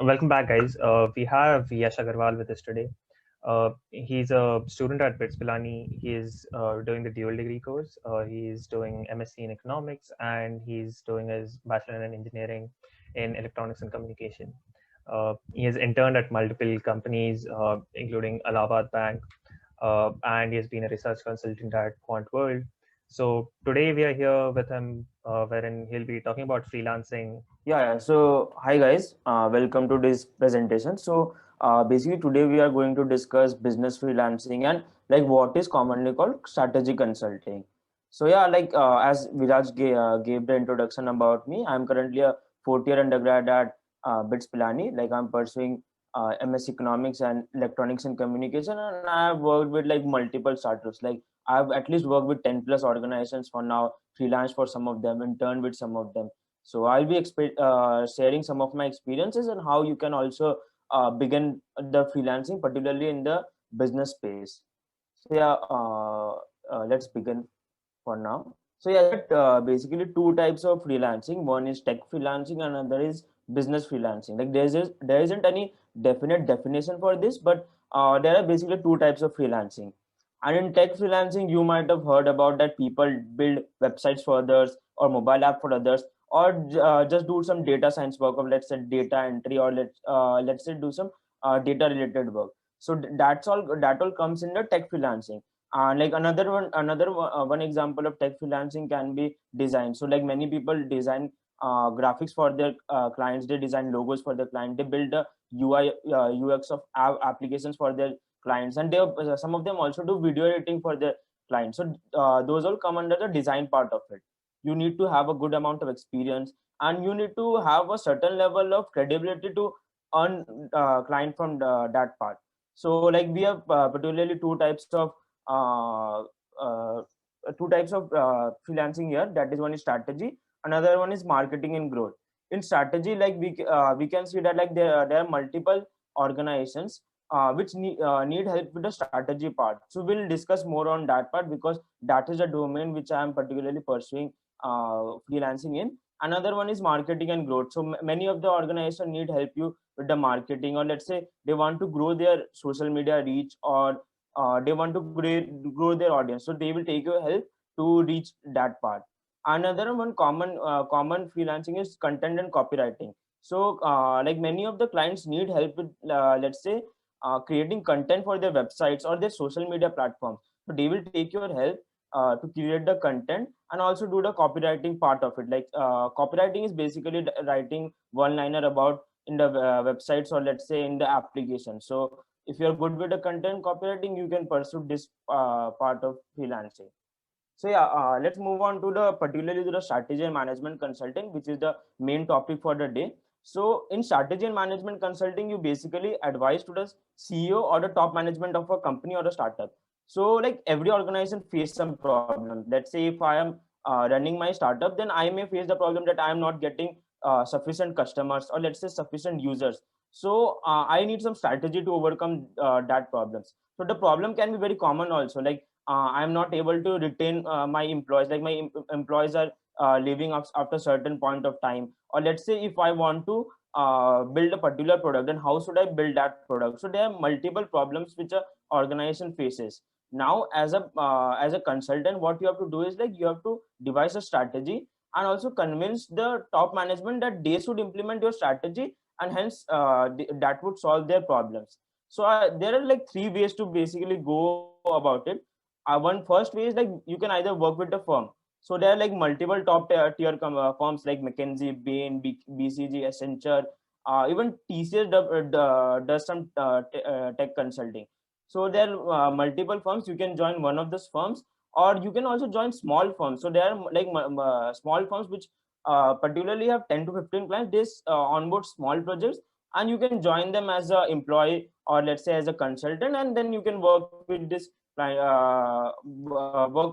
Welcome back, guys. We have Yash Agarwal with us today. He's a student at BITS Pilani. He is doing the dual degree course. He's doing MSc in economics and he's doing his bachelor in engineering in electronics and communication. He has interned at multiple companies, including Allahabad Bank, and he has been a research consultant at Quant World. So today we are here with him, wherein he'll be talking about freelancing. So hi guys, welcome to this presentation. Basically today we are going to discuss business freelancing and like what is commonly called strategy consulting. As Viraj gave the introduction about me, I'm currently a fourth year undergrad at BITS Pilani. Like I'm pursuing MS Economics and Electronics and Communication, and I've worked with like multiple startups. Like I've at least worked with 10 plus organizations for now, freelance for some of them, interned with some of them. So I'll be sharing some of my experiences and how you can also begin the freelancing, particularly in the business space. Let's begin for now. Basically two types of freelancing. One is tech freelancing, and another is business freelancing. Like there isn't any definite definition for this, but there are basically two types of freelancing. And in tech freelancing, you might have heard about that people build websites for others or mobile app for others, or just do some data science work of, let's say, data entry, or let's say do some data related work. So that all comes in the tech freelancing. Like one example of tech freelancing can be design. So like many people design graphics for their clients, they design logos for their client, they build the UI UX of applications for their clients, and some of them also do video editing for their clients. So those all come under the design part of it. You need to have a good amount of experience, and you need to have a certain level of credibility to earn client from that part. So like we have particularly uh, uh, two types of freelancing here. That is, one is strategy, another one is marketing and growth. In strategy, like we can see that like there are multiple organizations which need help with the strategy part. So we'll discuss more on that part, because that is a domain which I am particularly pursuing freelancing in. Another one is marketing and growth. So many of the organizations need help you with the marketing, or let's say they want to grow their social media reach, or they want to grow their audience, so they will take your help to reach that part. Another one, common freelancing, is content and copywriting. So like many of the clients need help with let's say creating content for their websites or their social media platforms. So they will take your help to create the content and also do the copywriting part of it. Like copywriting is basically writing one liner about in the websites, or let's say in the application. So if you're good with the content copywriting, you can pursue this part of freelancing. Let's move on to the particularly to the strategy and management consulting, which is the main topic for the day. So in strategy and management consulting, you basically advise to the CEO or the top management of a company or a startup. So like every organization face some problem. Let's say if I am running my startup, then I may face the problem that I am not getting sufficient customers, or let's say sufficient users. So I need some strategy to overcome that problems. So the problem can be very common also, like I'm not able to retain my employees. Like my employees are leaving after a certain point of time. Or let's say if I want to build a particular product, then how should I build that product? So there are multiple problems which a organization faces. Now as a consultant, what you have to do is like you have to devise a strategy, and also convince the top management that they should implement your strategy, and hence that would solve their problems. So there are like three ways to basically go about it. One first way is like you can either work with the firm. So there are like multiple top firms like McKinsey, Bain, BCG, Accenture, even TCS does some tech consulting. So there are multiple firms. You can join one of those firms, or you can also join small firms. So there are like small firms which particularly have 10 to 15 clients. They onboard small projects, and you can join them as a employee, or let's say as a consultant, and then you can work with this work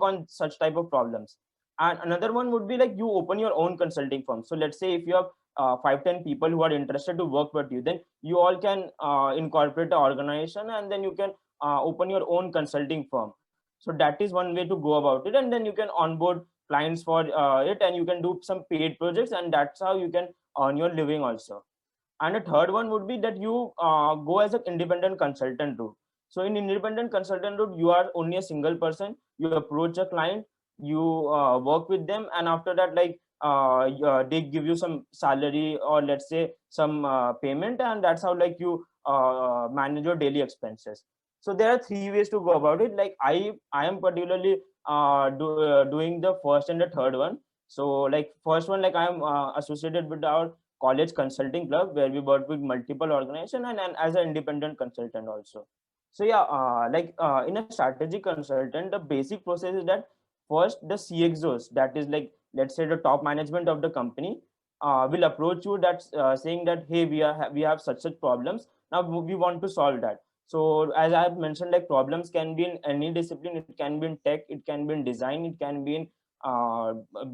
on such type of problems. And another one would be like you open your own consulting firm. So let's say if you have 5-10 people who are interested to work with you, then you all can incorporate the organization, and then you can open your own consulting firm. So that is one way to go about it, and then you can onboard clients for it, and you can do some paid projects, and that's how you can earn your living also. And the third one would be that you go as an independent consultant route. So in independent consultant route, you are only a single person. You approach a client, you work with them, and after that, like they give you some salary, or let's say some payment, and that's how like you manage your daily expenses. So there are three ways to go about it. Like I am particularly doing the first and the third one. So like first one, like I am associated with our college consulting club, where we work with multiple organizations, and as an independent consultant also. So yeah, in a strategy consultant, the basic process is that first the CXOs, that is like, let's say the top management of the company, will approach you, that's saying that, hey, we have such problems, now we want to solve that. So as I have mentioned, like problems can be in any discipline. It can be in tech, it can be in design, it can be in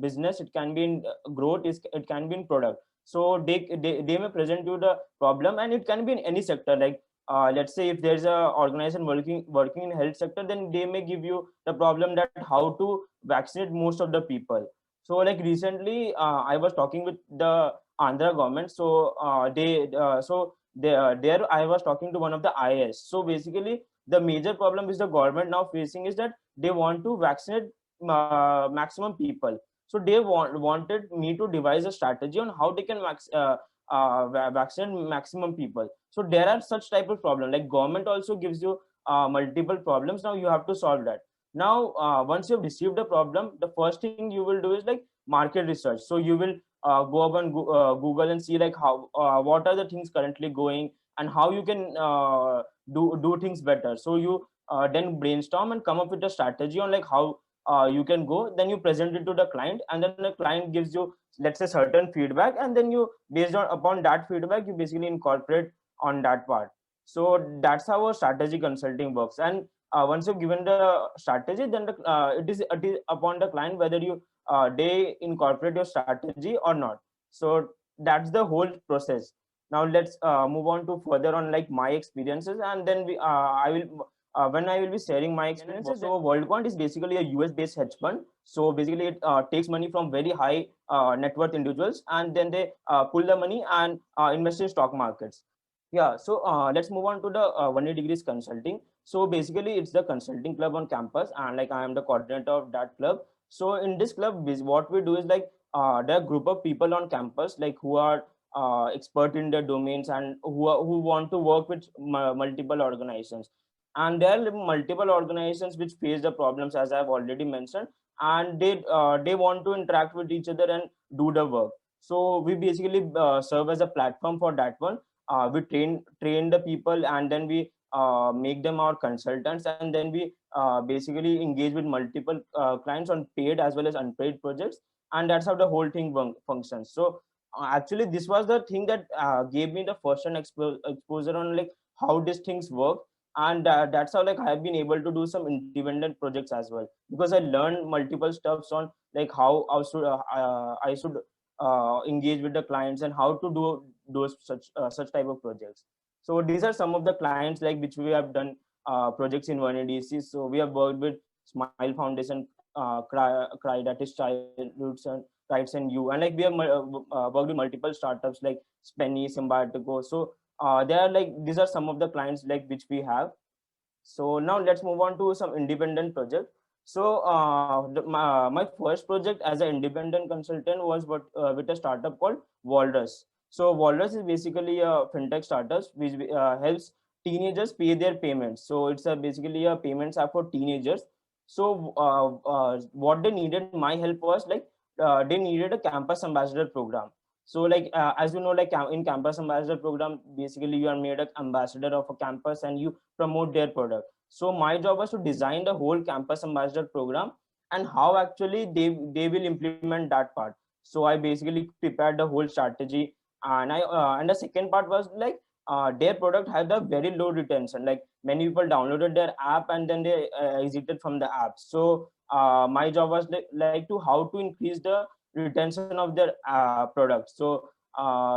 business, it can be in growth, it can be in product. So they may present you the problem, and it can be in any sector. Like let's say if there's a organization working in health sector, then they may give you the problem that how to vaccinate most of the people. So like recently I was talking with the Andhra government. So there I was talking to one of the IAS. So basically the major problem is the government now facing is that they want to vaccinate maximum people. So they wanted me to devise a strategy on how they can vaccinate maximum people. So there are such type of problem, like government also gives you multiple problems. Now you have to solve that. Now once you've received the problem, the first thing you will do is like market research. So you will go up on Google and see like how what are the things currently going, and how you can do things better. So you then brainstorm and come up with a strategy on like how you can go. Then you present it to the client, and then the client gives you, let's say, certain feedback, and then you, based on upon that feedback, you basically incorporate on that part. So that's how a strategy consulting works. And once you've given the strategy, then it is upon the client whether you they incorporate your strategy or not. So that's the whole process. Now let's move on to further on like my experiences, and then I will when I will be sharing my experiences. So WorldQuant is basically a US based hedge fund. So basically it takes money from very high net worth individuals, and then they pull the money and invest in stock markets. Yeah, so let's move on to the 180 Degrees Consulting. So basically it's the consulting club on campus, and like I am the coordinator of that club. So in this club, what we do is like there are group of people on campus like who are expert in their domains, and who want to work with multiple organizations. And there are multiple organizations which face the problems, as I've already mentioned, and they want to interact with each other and do the work. So we basically serve as a platform for that one. We train the people, and then we make them our consultants, and then we basically engage with multiple clients on paid as well as unpaid projects. And that's how the whole thing functions. So actually this was the thing that gave me the first hand exposure on like how these things work. And that's how like I have been able to do some independent projects as well, because I learned multiple stuffs on like how I should engage with the clients, and how to do those such type of projects. So these are some of the clients like which we have done projects in 180. So we have worked with Smile Foundation, Cry, that is Child Roots and Rights and You, and like we have worked with multiple startups like Spenny, Symbiotico. So there are like, these are some of the clients like which we have. So now let's move on to some independent project. So my first project as an independent consultant was with a startup called Walrus. So Walrus is basically a fintech startup which helps teenagers pay their payments. So it's basically a payments app for teenagers. So what they needed my help was like they needed a campus ambassador program. So like as you know, like in campus ambassador program, basically you are made an ambassador of a campus and you promote their product. So my job was to design the whole campus ambassador program, and how actually they will implement that part. So I basically prepared the whole strategy. And the second part was like their product had a very low retention. Like many people downloaded their app and then they exited from the app. So my job was like to how to increase the retention of their product. So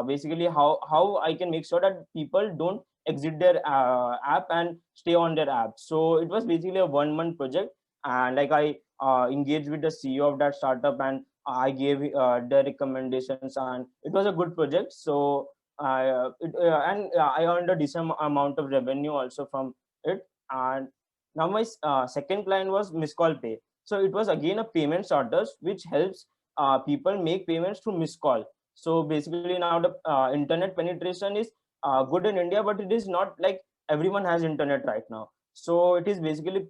basically how I can make sure that people don't exit their app and stay on their app. So it was basically a 1 month project, and like I engaged with the CEO of that startup, and I gave the recommendations, and it was a good project. So I earned a decent amount of revenue also from it. And now my second client was Miss Call Pay. So it was again a payment starters which helps people make payments through Miss Call. So basically now the internet penetration is good in India, but it is not like everyone has internet right now. So it is basically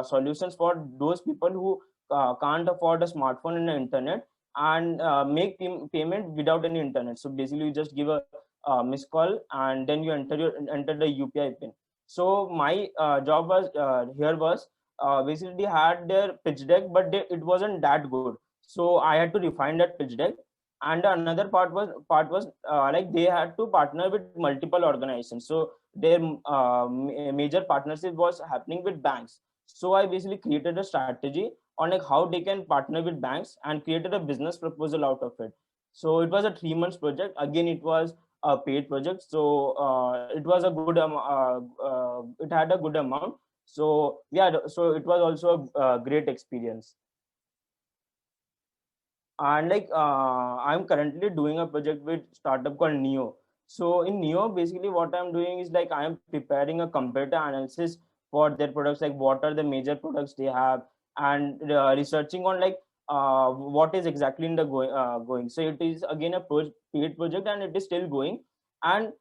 solutions for those people who can't afford a smartphone and the internet, and make payment without any internet. So basically you just give a missed call, and then you enter the UPI pin. So my job was here was basically had their pitch deck, but it wasn't that good. So I had to refine that pitch deck. And another part was like they had to partner with multiple organizations. So their major partnership was happening with banks. So I basically created a strategy on like how they can partner with banks, and created a business proposal out of it. So it was a 3 months project. Again, it was a paid project. So it was a good it had a good amount. So yeah, so it was also a great experience. And like I'm currently doing a project with startup called Neo. So in Neo, basically what I'm doing is like I am preparing a competitor analysis for their products, like what are the major products they have, and researching on like what is exactly in the going. So it is again a paid project, and it is still going. And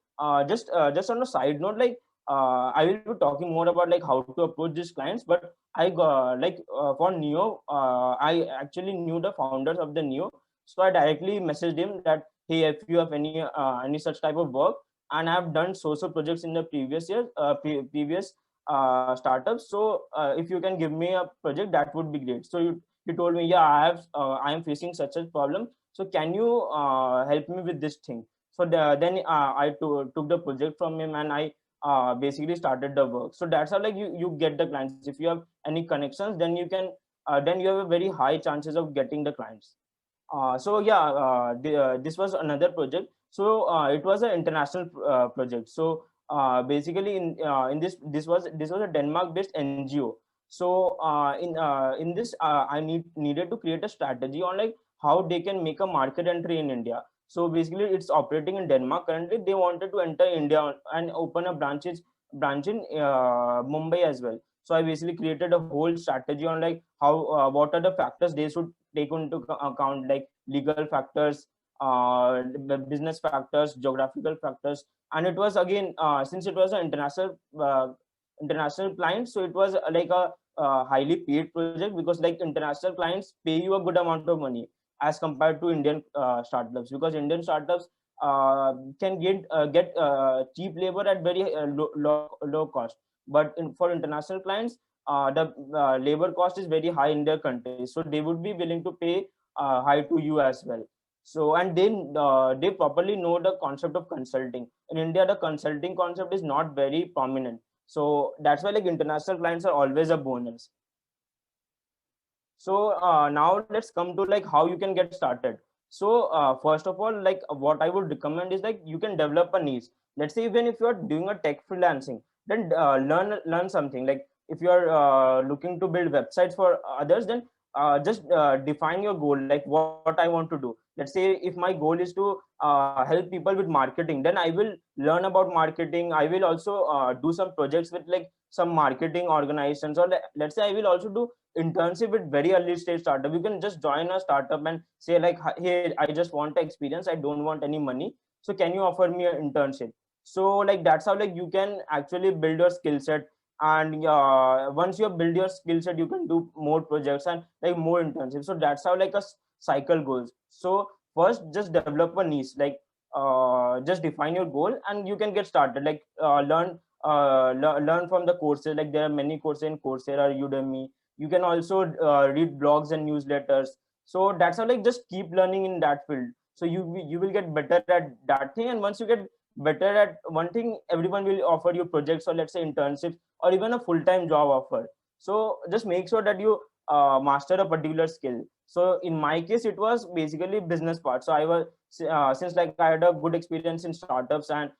just on a side note, like I will be talking more about like how to approach these clients. But I got like for Neo, I actually knew the founders of the Neo, so I directly messaged him that, hey, if you have any such type of work, and I have done so projects in the previous years, previous startups. So if you can give me a project, that would be great. So he told me, yeah, I am facing such a problem. So can you help me with this thing? So then took the project from him, and I basically started the work. So that's how like you get the clients. If you have any connections, then you can then you have a very high chances of getting the clients. So yeah, this was another project. So it was an international project. So basically in this was a Denmark based NGO. So in this I needed to create a strategy on like how they can make a market entry in India. So basically it's operating in Denmark currently. They wanted to enter India and open a branch in Mumbai as well. So I basically created a whole strategy on like how what are the factors they should take into account, like legal factors, the business factors, geographical factors. And it was again since it was an international client, so it was like a highly paid project, because like international clients pay you a good amount of money as compared to Indian startups, because Indian startups can get cheap labor at very low cost. But for international clients, the labor cost is very high in their country, so they would be willing to pay high to you as well. So and then they properly know the concept of consulting. In India, the consulting concept is not very prominent, so that's why like international clients are always a bonus. So now let's come to like how you can get started. So first of all, like what I would recommend is like you can develop a niche. Let's say even if you are doing a tech freelancing, then learn something. Like if you are looking to build websites for others, then just define your goal, like what I want to do. Let's say if my goal is to help people with marketing, then I will learn about marketing. I will also do some projects with like some marketing organizations, or let's say I will also do internship with very early stage startup. You can just join a startup and say like, hey, I just want experience, I don't want any money, so can you offer me an internship? So like that's how like you can actually build your skill set. And once you have built your skill set, you can do more projects and like more internships. So that's how like a cycle goes. So first just develop a niche, like just define your goal and you can get started. Like learn from the courses. Like there are many courses in Coursera, Udemy. You can also read blogs and newsletters. So that's how like just keep learning in that field. So you will get better at that thing, and once you get better at one thing, everyone will offer you projects, or let's say internships, or even a full-time job offer. So just make sure that you master a particular skill. So in my case, it was basically business part. So I was since like I had a good experience in startups and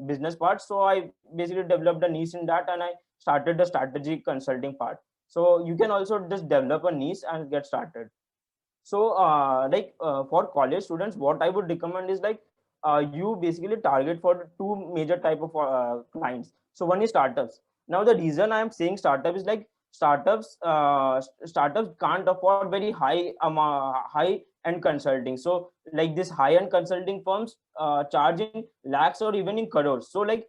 business part, so I basically developed a niche in that, and I started the strategy consulting part. So you can also just develop a niche and get started. So for college students, what I would recommend is like you basically target for two major type of clients. So one is startups. Now the reason I am saying startup is like startups can't afford very high end consulting. So like this high end consulting firms charge in lakhs or even in crores. So like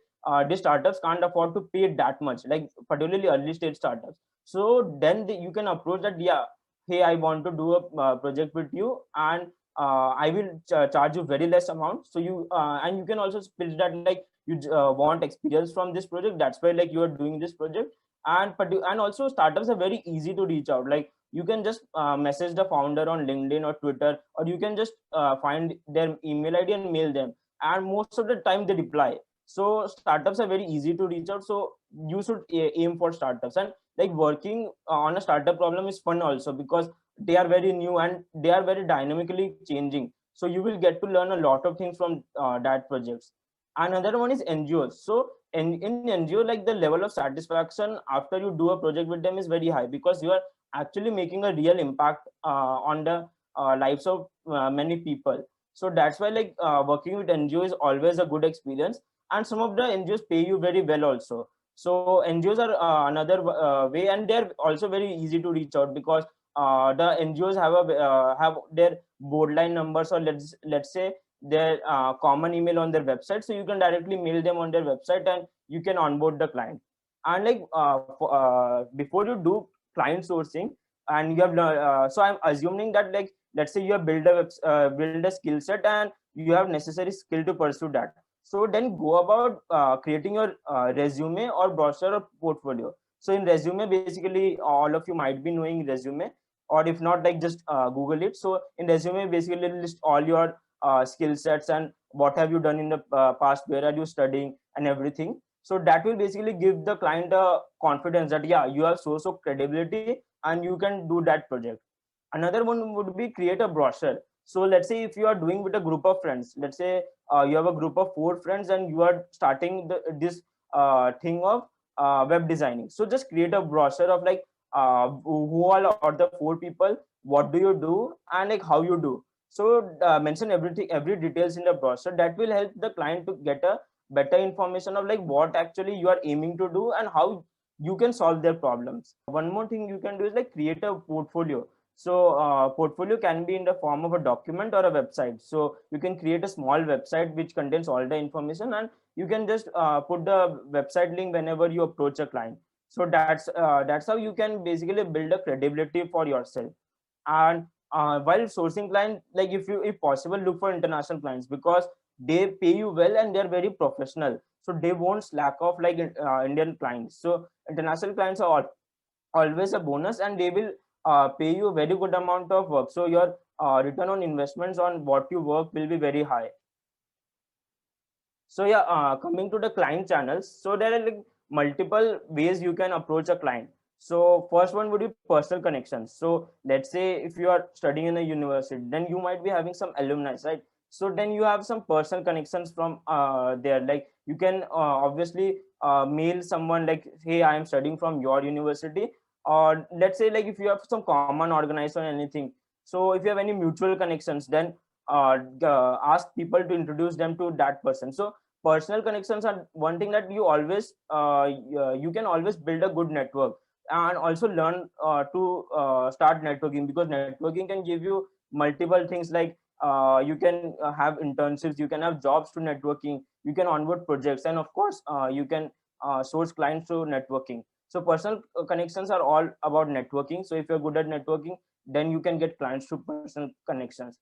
these startups can't afford to pay that much, like particularly early stage startups. So then you can approach that, yeah, hey, I want to do a project with you, and I will charge you very less amount. So you and you can also split that, like you want experience from this project, that's why like you are doing this project. And also startups are very easy to reach out. Like you can just message the founder on LinkedIn or Twitter, or you can just find their email ID and mail them, and most of the time they reply. So startups are very easy to reach out, so you should aim for startups. And like working on a startup problem is fun also, because they are very new and they are very dynamically changing, so you will get to learn a lot of things from that projects. Another one is NGOs. So in NGO, like the level of satisfaction after you do a project with them is very high, because you are actually making a real impact on the lives of many people. So that's why like working with NGO is always a good experience, and some of the NGOs pay you very well also. So NGOs are another way, and they're also very easy to reach out, because the NGOs have their board line numbers, or let's say their common email on their website, so you can directly mail them on their website and you can onboard the client. And like before you do client sourcing, and you have so I'm assuming that, like let's say you have build a skill set and you have necessary skill to pursue that. So then go about creating your resume or brochure or portfolio. So in resume, basically all of you might be knowing resume, or if not, like just Google it. So in resume, basically list all your skill sets and what have you done in the past, where are you studying, and everything. So that will basically give the client a confidence that, yeah, you have source of credibility and you can do that project. Another one would be create a brochure. So let's say if you are doing with a group of friends, let's say you have a group of 4 friends and you are starting this thing of web designing. So just create a brochure of like who all are the 4 people, what do you do, and like how you do. So mention everything, every details in the brochure. That will help the client to get a better information of like what actually you are aiming to do and how you can solve their problems. One more thing you can do is like create a portfolio. So portfolio can be in the form of a document or a website. So you can create a small website which contains all the information, and you can just put the website link whenever you approach a client. So that's how you can basically build a credibility for yourself. And while sourcing client, like if possible, look for international clients, because they pay you well and they're very professional, so they won't slack off like Indian clients. So international clients are always a bonus, and they will pay you a very good amount of work, so your return on investments on what you work will be very high. So yeah, coming to the client channels, so there are like multiple ways you can approach a client. So first one would be personal connections. So let's say if you are studying in a university, then you might be having some alumni, right? So then you have some personal connections from there. Like you can obviously mail someone like, hey, I am studying from your university. Or let's say like if you have some common organizer or anything. So if you have any mutual connections, then ask people to introduce them to that person. So personal connections are one thing that you always you can always build a good network, and also learn to start networking, because networking can give you multiple things, like you can have internships, you can have jobs to networking, you can onboard projects, and of course you can source clients through networking. So personal connections are all about networking. So if you're good at networking, then you can get clients through personal connections.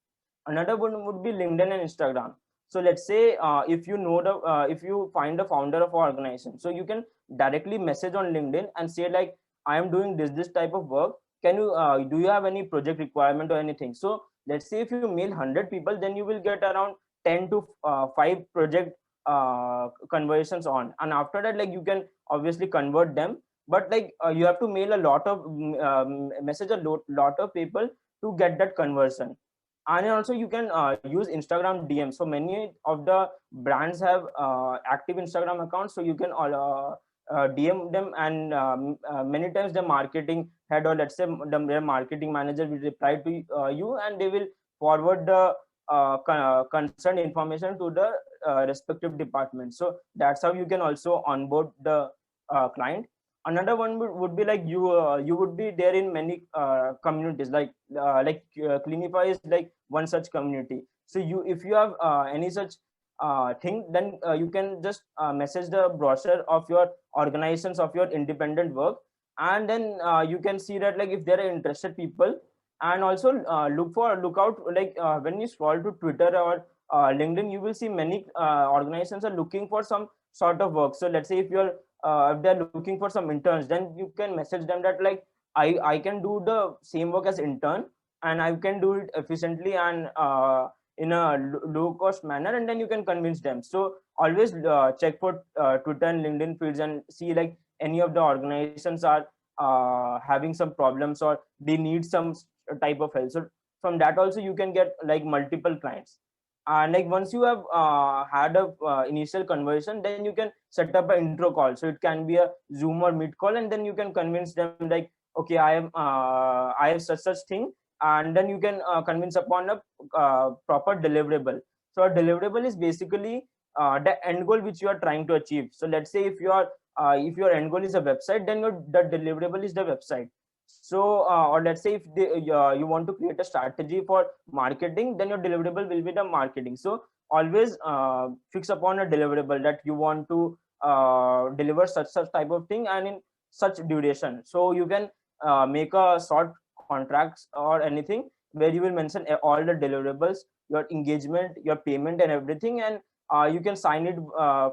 Another one would be LinkedIn and Instagram. So let's say if you know the if you find the founder of our organization, so you can directly message on LinkedIn and say like, I am doing this type of work, can you do you have any project requirement or anything. So let's say if you mail 100 people, then you will get around 10 to 5 project conversations on, and after that, like you can obviously convert them. But like you have to mail a lot of message a lot of people to get that conversion. And also you can use Instagram DM. So many of the brands have active Instagram accounts, so you can DM them, and many times the marketing head, or let's say their marketing manager, will reply to you, and they will forward the concerned information to the respective department. So that's how you can also onboard the client. Another one would be like you would be there in many communities, like Cleanify is like one such community. So you, if you have any such thing, then you can just message the brochure of your organizations of your independent work, and then you can see that like if there are interested people. And also look out, like when you scroll to Twitter or LinkedIn, you will see many organizations are looking for some sort of work. So let's say if they're looking for some interns, then you can message them that like I can do the same work as intern, and I can do it efficiently and in a low cost manner, and then you can convince them. So always check for Twitter and LinkedIn feeds and see like any of the organizations are having some problems or they need some type of help. So from that also you can get like multiple clients. And like once you have had a initial conversation, then you can set up an intro call. So it can be a Zoom or Meet call, and then you can convince them like, okay, I have such thing, and then you can convince upon a proper deliverable. So a deliverable is basically the end goal which you are trying to achieve. So let's say if your end goal is a website, then the deliverable is the website. So or let's say if you want to create a strategy for marketing, then your deliverable will be the marketing. So always fix upon a deliverable that you want to deliver such type of thing and in such duration. So you can make a short contracts or anything where you will mention all the deliverables, your engagement, your payment and everything, and you can sign it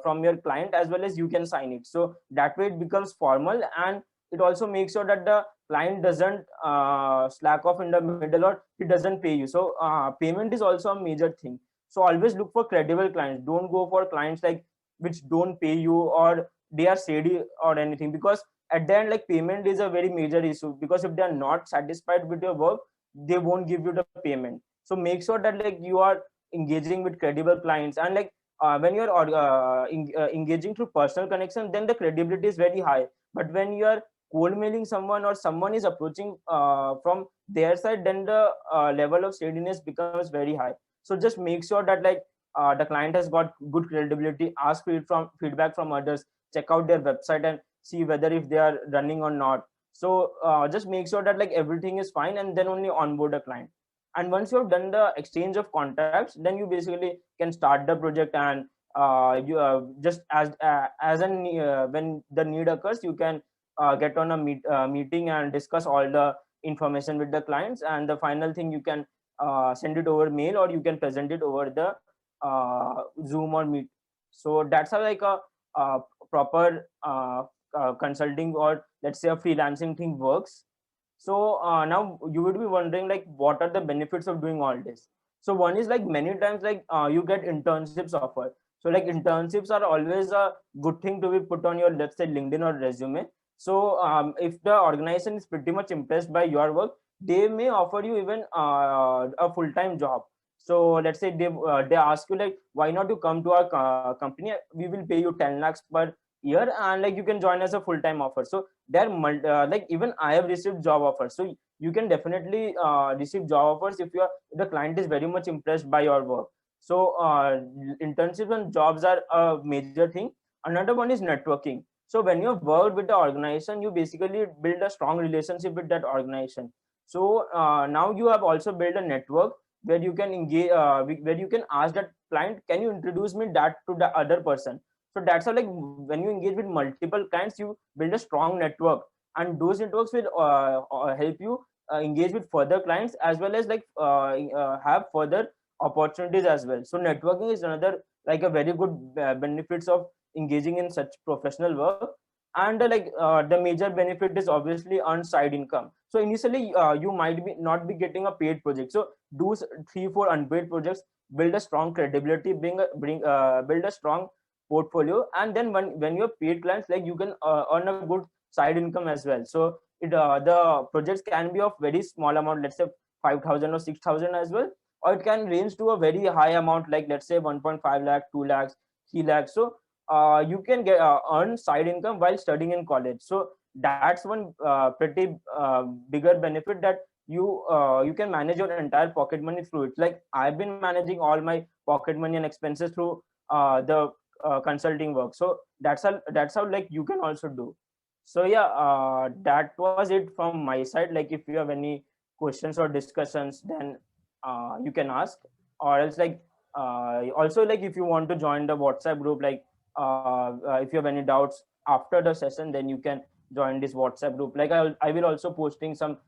from your client as well as you can sign it. So that way it becomes formal, and it also makes sure that the client doesn't slack off in the middle or he doesn't pay you. So payment is also a major thing. So always look for credible clients. Don't go for clients like which don't pay you or they are shady or anything, because at the end like payment is a very major issue, because if they are not satisfied with your work, they won't give you the payment. So make sure that like you are engaging with credible clients. And like when you're engaging through personal connection, then the credibility is very high. But when you are cold mailing someone or someone is approaching from their side, then the level of shadiness becomes very high. So just make sure that like the client has got good credibility. Ask feedback from others, check out their website and see whether if they are running or not. So just make sure that like everything is fine, and then only onboard a client. And once you have done the exchange of contacts, then you basically can start the project. And you just as an when the need occurs, you can get on a meeting and discuss all the information with the clients. And the final thing, you can send it over mail or you can present it over the Zoom or Meet. So that's how like a proper consulting or let's say a freelancing thing works. So now you would be wondering like what are the benefits of doing all this. So one is like many times like you get internships offered. So like internships are always a good thing to be put on your, let's say, LinkedIn or resume. So if the organization is pretty much impressed by your work, they may offer you even a full-time job. So let's say they ask you like, why not you come to our company, we will pay you 10 lakhs per year, and like you can join as a full-time offer. So there like even I have received job offers. So you can definitely receive job offers if the client is very much impressed by your work. So internships and jobs are a major thing. Another one is networking. So when you work with the organization, you basically build a strong relationship with that organization. So now you have also built a network where you can engage, where you can ask that client, can you introduce me that to the other person. So that's how like when you engage with multiple clients, you build a strong network, and those networks will help you engage with further clients as well as like have further opportunities as well. So networking is another like a very good benefits of engaging in such professional work. And the major benefit is obviously earn side income. So initially you might be not be getting a paid project. So do 3-4 unpaid projects, build a strong credibility, build a strong portfolio, and then when you're paid clients, like you can earn a good side income as well. So the projects can be of very small amount, let's say 5,000 or 6,000 as well, or it can range to a very high amount, like let's say 1.5 lakh, 2 lakhs, 3 lakhs. So you can get earn side income while studying in college. So that's one pretty bigger benefit, that you can manage your entire pocket money through it. Like I've been managing all my pocket money and expenses through the consulting work. So that's how like you can also do. So yeah, that was it from my side. Like if you have any questions or discussions, then you can ask, or else like also like if you want to join the WhatsApp group, like if you have any doubts after the session, then you can join this WhatsApp group. Like I will also posting some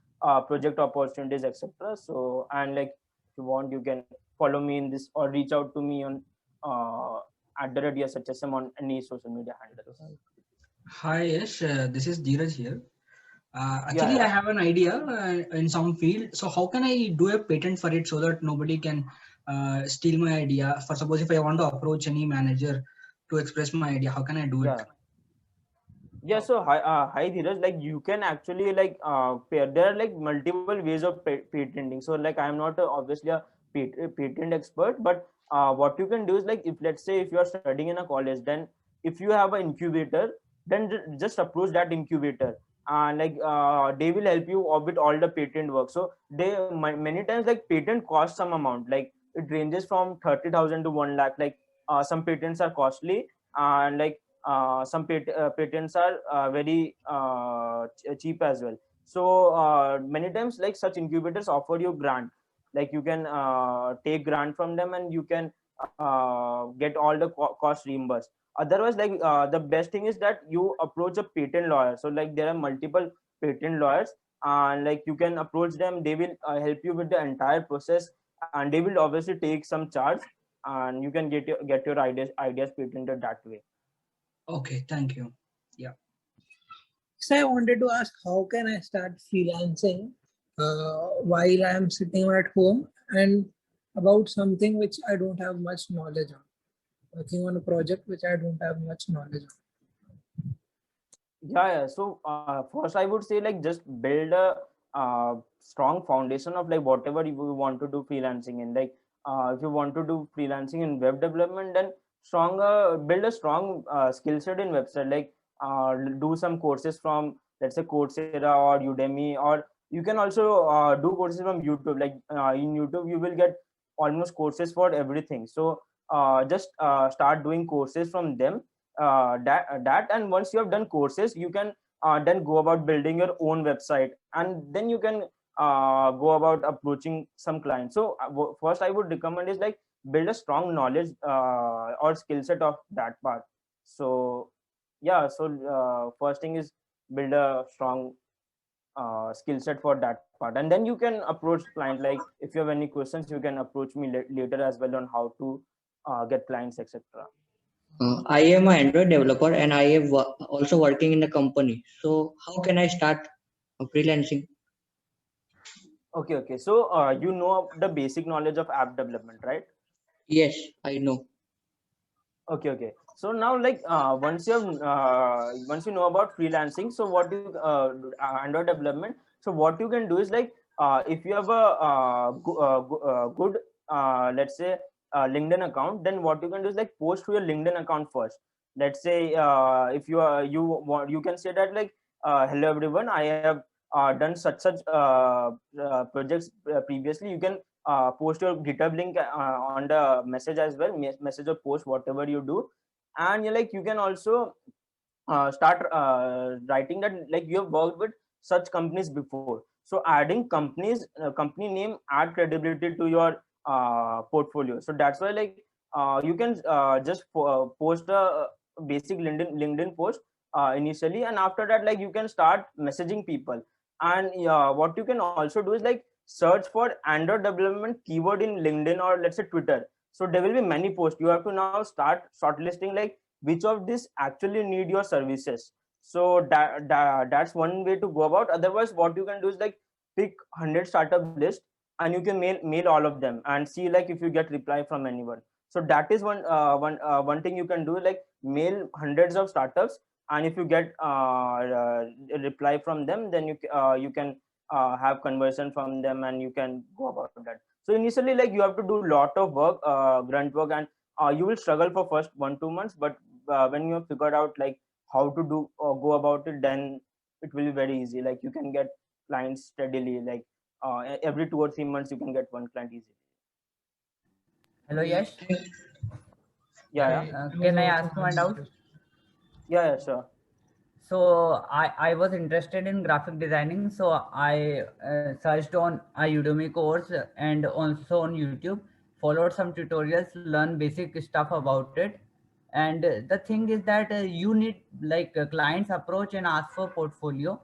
project opportunities, etc. So, and like if you want, you can follow me in this or reach out to me on @SHSM on any social media handles. Hi, Yash. This is Dheeraj here. Yeah, Actually, I yeah. have an idea in some field. So, how can I do a patent for it so that nobody can steal my idea? For suppose if I want to approach any manager to express my idea, how can I do it? Yeah. Yeah, so hi Dheeraj, like you can actually like there are like multiple ways of patenting. So like I'm not obviously a patent expert, but what you can do is like if let's say if you are studying in a college, then if you have an incubator, then just approach that incubator, and like they will help you with all the patent work. So they many times like patent costs some amount, like it ranges from 30,000 to 1 lakh. Like some patents are costly, and like some patents are very cheap as well. So many times like such incubators offer you grant, like you can take grant from them, and you can get all the cost reimbursed. Otherwise, like the best thing is that you approach a patent lawyer. So like there are multiple patent lawyers, and like you can approach them. They will help you with the entire process, and they will obviously take some charge, and you can get your ideas patented that way. Okay, thank you. Yeah. So I wanted to ask, how can I start freelancing while I am sitting at home and about something which I don't have much knowledge on, working on a project which I don't have much knowledge on. Yeah. So first I would say like just build a strong foundation of like whatever you want to do freelancing in. Like if you want to do freelancing in web development, then build a strong skill set in website. Like do some courses from, let's say, Coursera or Udemy, or you can also do courses from YouTube. Like in YouTube you will get almost courses for everything. So just start doing courses from them. That And once you have done courses, you can then go about building your own website, and then you can go about approaching some clients. So first I would recommend is like build a strong knowledge or skill set of that part. So yeah, so first thing is build a strong skill set for that part, and then you can approach client. Like if you have any questions, you can approach me later as well on how to get clients, etc. I am an Android developer and I am also working in a company. So how can I start freelancing? Okay. So you know the basic knowledge of app development, right? Yes, I know. Okay. So now, like once you know about freelancing, so what you Android development. So what you can do is like if you have a good let's say LinkedIn account, then what you can do is like post to your LinkedIn account first. Let's say if you can say that like hello everyone, I have done such projects previously. You can post your GitHub link on the message as well, message or post, whatever you do. And you can also start writing that like you have worked with such companies before. So adding company name add credibility to your portfolio. So that's why like you can just post a basic LinkedIn post initially, and after that like you can start messaging people. And what you can also do is like search for Android development keyword in LinkedIn or let's say Twitter. So there will be many posts. You have to now start shortlisting like which of these actually need your services. So that's one way to go about. Otherwise what you can do is like pick 100 startup list, and you can mail all of them and see like if you get reply from anyone. So that is one thing you can do, like mail hundreds of startups, and if you get a reply from them, then you can have conversion from them, and you can go about that. So initially like you have to do lot of work, grunt work, and you will struggle for first 1-2 months, but when you have figured out like how to do or go about it, then it will be very easy. Like you can get clients steadily, like every 2 or 3 months you can get one client easily. Hello, Yash. Yeah, Can I ask one doubt? yeah, sure. So I was interested in graphic designing, so I searched on a Udemy course and also on YouTube, followed some tutorials, learn basic stuff about it. And the thing is that you need like clients approach and ask for portfolio,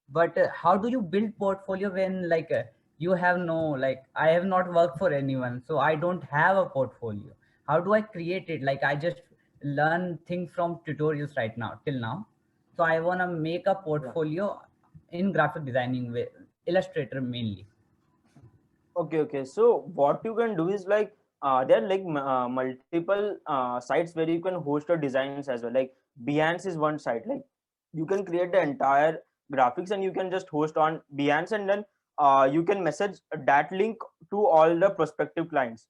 but how do you build portfolio when like you have no, like I have not worked for anyone, so I don't have a portfolio. How do I create it? Like I just learn things from tutorials right now till now, so I want to make a portfolio in graphic designing with Illustrator mainly. Okay. So what you can do is like there are like multiple sites where you can host your designs as well. Like Behance is one site. Like you can create the entire graphics and you can just host on Behance, and then you can message that link to all the prospective clients.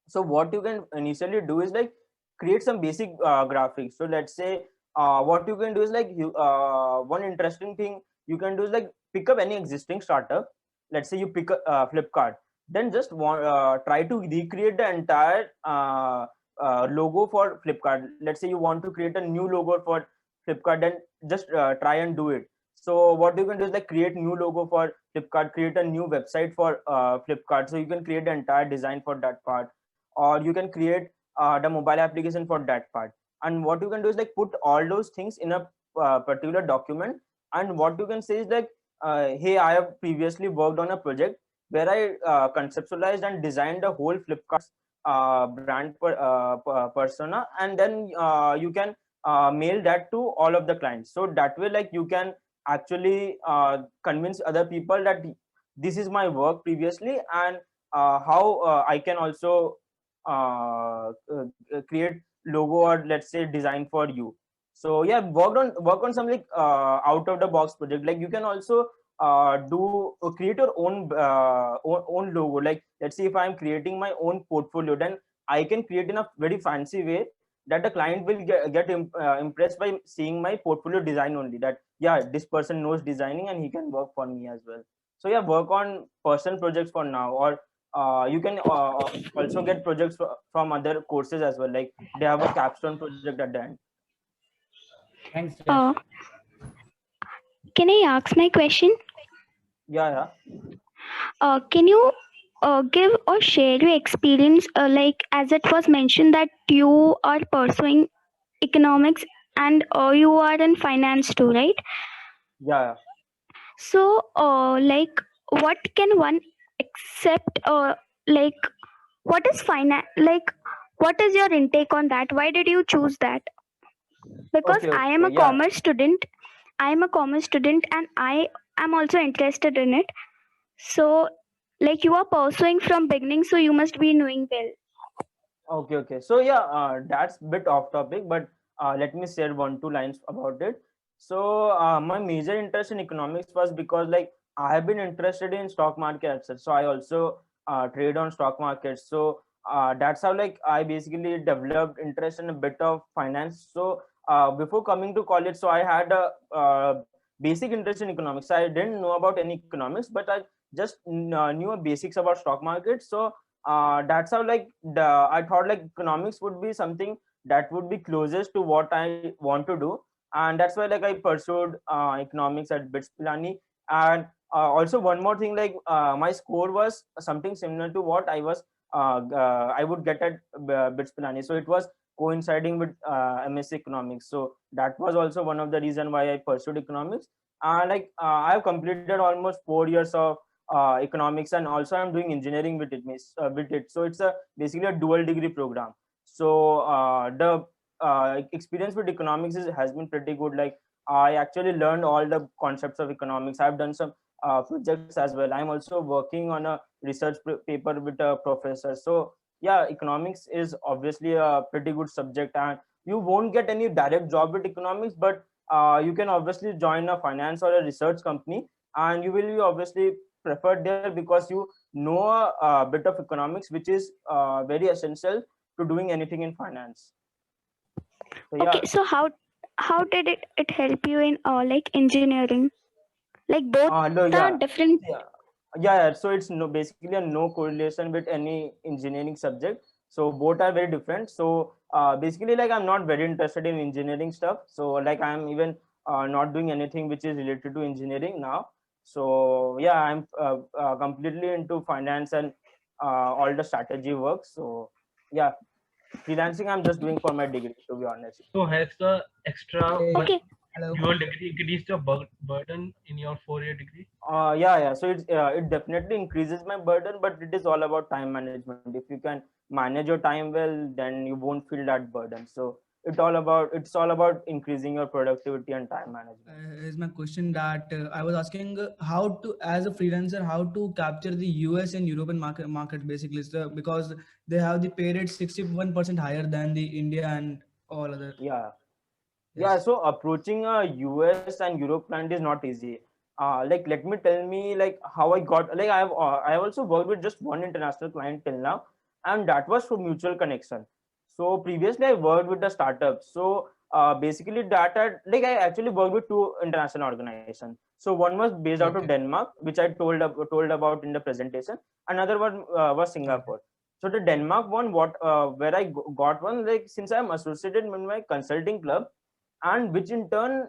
So what you can initially do is like create some basic graphics. So let's say what you can do is like you one interesting thing you can do is like pick up any existing startup. Let's say you pick up Flipkart, then just try to recreate the entire logo for Flipkart. Let's say you want to create a new logo for Flipkart, then just try and do it. So what you can do is like create new logo for Flipkart, create a new website for Flipkart, so you can create the entire design for that part, or you can create the mobile application for that part. And what you can do is like put all those things in a particular document, and what you can say is like hey, I have previously worked on a project where I conceptualized and designed the whole Flipkart's brand persona, and then you can mail that to all of the clients. So that way like you can actually convince other people that this is my work previously, and how I can also create logo, or let's say design for you. So yeah, work on some like out of the box project. Like you can also create your own logo. Like let's say if I'm creating my own portfolio, then I can create in a very fancy way that the client will get impressed by seeing my portfolio design only, that yeah, this person knows designing and he can work for me as well. So yeah, work on personal projects for now, or you can also get projects from other courses as well. Like they have a capstone project at the end. Thanks, Yash. Can I ask my question? Yeah. Can you give or share your experience, like as it was mentioned that you are pursuing economics and you are in finance too, right? Yeah. So, like, what can one accept? Like, what is finance? Like, what is your intake on that? Why did you choose that? Because Okay, I am a yeah. commerce student. I am a commerce student, and I am also interested in it. So, like, you are pursuing from beginning, so you must be knowing well. Okay. So yeah, that's bit off topic, but let me share 1-2 lines about it. So my major interest in economics was because like I have been interested in stock market itself. So I also trade on stock markets. So that's how like I basically developed interest in a bit of finance. So before coming to college, so I had a basic interest in economics. I didn't know about any economics, but I just knew a basics about stock market. So that's how like I thought like economics would be something that would be closest to what I want to do, and that's why like I pursued economics at BITS Pilani. And also one more thing, like my score was something similar to what I would get at BITS Pilani, so it was coinciding with MSc economics. So that was also one of the reason why I pursued economics. I have completed almost 4 years of economics, and also I'm doing engineering with it. So it's a basically a dual degree program. So the experience with economics has been pretty good. Like I actually learned all the concepts of economics. I've done some projects as well. I'm also working on a research paper with a professor. So yeah, economics is obviously a pretty good subject, and you won't get any direct job with economics, but you can obviously join a finance or a research company, and you will be obviously preferred there because you know a bit of economics, which is very essential to doing anything in finance. So yeah. Okay, so how did it help you in like engineering? Like both No, are different. Yeah, so it's basically a no correlation with any engineering subject. So both are very different. So basically, like, I'm not very interested in engineering stuff. So like, I'm even not doing anything which is related to engineering now. So yeah, I'm completely into finance and all the strategy work. So yeah, freelancing I'm just doing for my degree, to be honest. So has the extra Hey, one Okay. hello. dual degree increased the burden in your 4-year degree? Yeah. So it definitely increases my burden, but it is all about time management. If you can manage your time well, then you won't feel that burden. So it's all about increasing your productivity and time management. Is my question that I was asking how to, as a freelancer, how to capture the US and European market basically, so because they have the pay rate 61% higher than the India and all other. Yeah. Yeah, Yes. so approaching a US and Europe client is not easy. Like, let me tell me like how I got, like, I've also worked with just one international client till now, and that was for mutual connection. So previously I worked with the startups. So basically like, I actually worked with two international organizations. So one was based out of Okay. Denmark, which I told about in the presentation. Another one was Okay. Singapore. So the Denmark one, where I got one, like, since I'm associated with my consulting club, and which in turn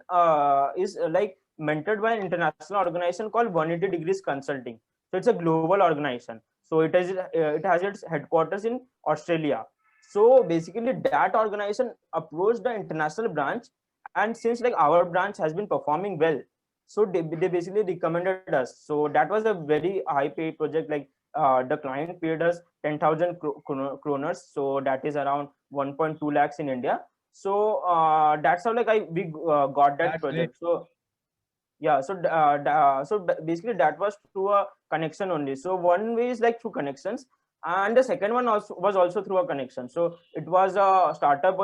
is like mentored by an international organization called 180 Degrees Consulting. So it's a global organization. So it has its headquarters in Australia. So basically, that organization approached the international branch, and since like our branch has been performing well, so they basically recommended us. So that was a very high paid project. Like, the client paid us 10,000 kroners, so that is around 1.2 lakhs in India. So that's how like we got that That's great. project. So yeah, so basically that was through a connection only. So one way is like through connections, and the second one was also through a connection. So it was a startup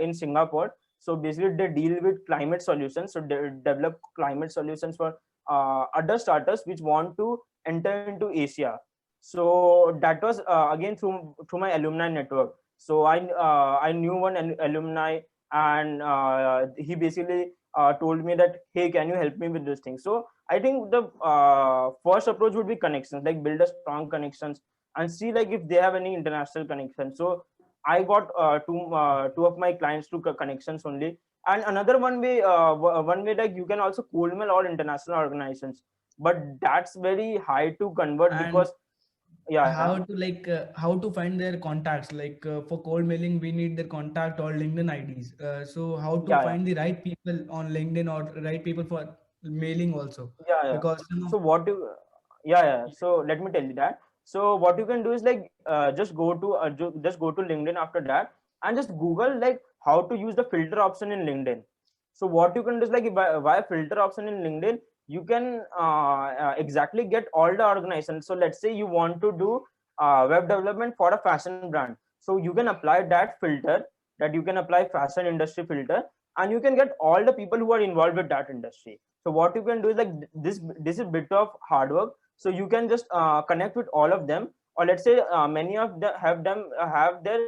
in Singapore. So basically they deal with climate solutions. So they develop climate solutions for other startups which want to enter into Asia. So that was again through my alumni network. So I knew one alumni, and he basically told me that, hey, can you help me with this thing? So I think the first approach would be connections, like build a strong connections and see like if they have any international connections. So I got two of my clients through connections only. And another one way, like, you can also cold mail all international organizations, but that's very high to convert And because yeah. how to how to find their contacts, for cold mailing we need their contact or LinkedIn IDs, so how to Yeah. find the right people on LinkedIn or right people for mailing also, Yeah. because So what you yeah. So let me tell you that. So what you can do is like just go to LinkedIn after that, and just Google like how to use the filter option in LinkedIn. So what you can do is like, via filter option in LinkedIn, you can exactly get all the organizations. So let's say you want to do web development for a fashion brand. So you can apply that filter, that you can apply fashion industry filter, and you can get all the people who are involved with that industry. So what you can do is like, this is bit of hard work. So you can just connect with all of them, or let's say many of them have their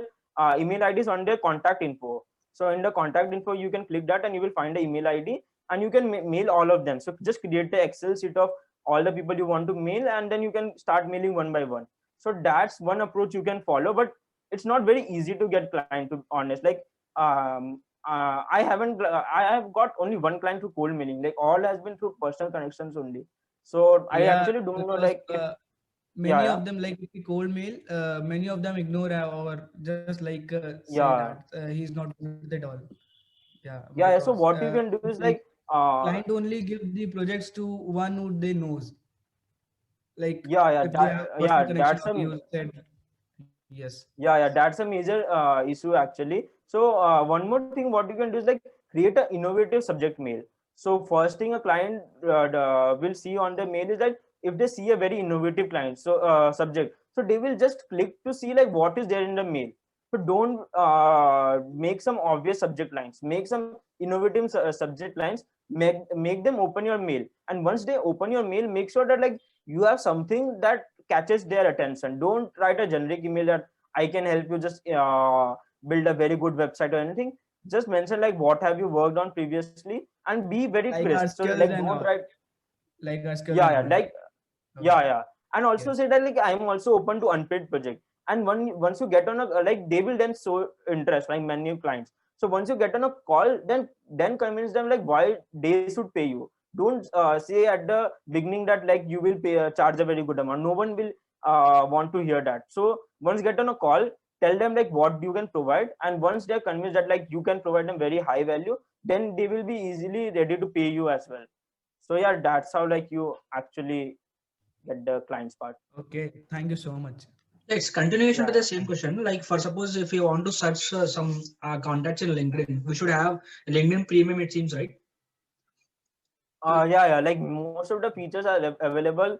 email IDs on their contact info. So in the contact info, you can click that and you will find the email ID, and you can mail all of them. So just create the Excel sheet of all the people you want to mail, and then you can start mailing one by one. So that's one approach you can follow, but it's not very easy to get client, to be honest. Like, I have got only one client through cold mailing. Like, all has been through personal connections only. So I yeah, actually don't know because like if many yeah. of them, like if we cold mail, many of them ignore or just say Yeah. that he's not good at all. Yeah, Yeah. So because what you can do is like like uh client only give the projects to one who they knows, like yeah. if they have personal connection That's or a you said. Yes. that's a major issue actually. So one more thing what you can do is like create a innovative subject mail. So first thing a client will see on the mail is that if they see a very innovative client, so subject, so they will just click to see like what is there in the mail. So don't make some obvious subject lines, make some innovative subject lines, make them open your mail. And once they open your mail, make sure that like you have something that catches their attention. Don't write a generic email that I can help you just build a very good website or anything. Just mention like what have you worked on previously, and be very Like our crisp. So skills like and don't all. write Like our skills yeah and all. like Yeah. And also say that like I'm also open to unpaid project. And once you get on a like they will then show interest like many clients. So once you get on a call, then convince them like why they should pay you. Don't say at the beginning that like you will pay charge a very good amount. No one will want to hear that. So once get on a call, tell them like what you can provide, and once they're convinced that like you can provide them very high value, then they will be easily ready to pay you as well. So yeah, that's how like you actually get the clients part. Okay, thank you so much. It's continuation to Yeah. the same question. Like for suppose if you want to search some contacts in LinkedIn, we should have LinkedIn Premium. It seems, right? Yeah. Like most of the features are available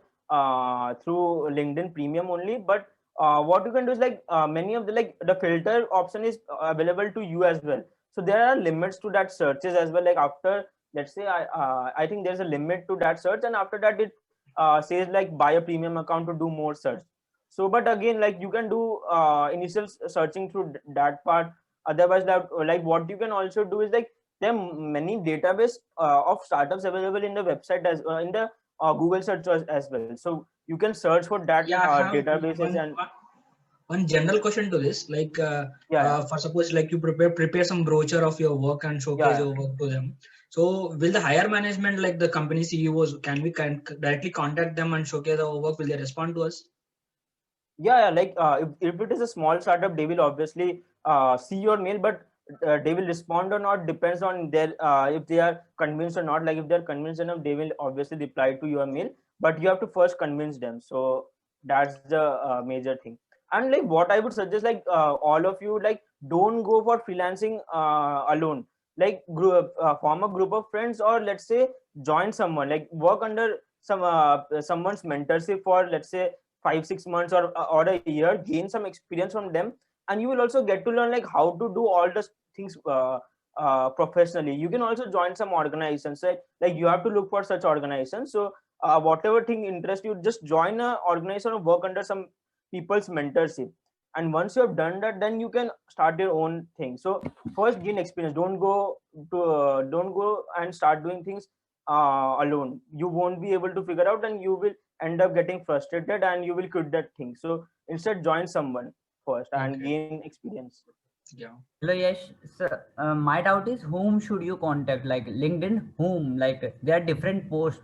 through LinkedIn Premium only. But what you can do is like many of the like the filter option is available to you as well. So there are limits to that searches as well. Like after, let's say I think there's a limit to that search, and after that it says like buy a premium account to do more search. So but again, like you can do initial searching through that part. Otherwise, like what you can also do is like there are many database of startups available in the website as in the Google search as well. So you can search for that Yeah, I have databases and one general question to this. Like yeah. for suppose like you prepare some brochure of your work and showcase Yeah. your work to them. So will the higher management, like the company CEOs, can we directly contact them and showcase our work? Will they respond to us? Yeah. Like if it is a small startup, they will obviously see your mail, but they will respond or not depends on their if they are convinced or not. Like if they're convinced enough, they will obviously reply to your mail, but you have to first convince them. So that's the major thing. And like what I would suggest, like all of you, like don't go for freelancing alone. Like form a group of friends, or let's say join someone, like work under someone's mentorship for let's say 5-6 months or a year, gain some experience from them, and you will also get to learn like how to do all the things professionally. You can also join some organizations, right? Like you have to look for such organizations. So whatever thing interests you, just join a organization or work under some people's mentorship. And once you have done that, then you can start your own thing. So first gain experience. Don't go and start doing things alone. You won't be able to figure out, and you will end up getting frustrated and you will quit that thing. So instead join someone first and gain experience. Yeah. Hello, Yash. So, my doubt is whom should you contact? Like LinkedIn, whom? Like there are different posts.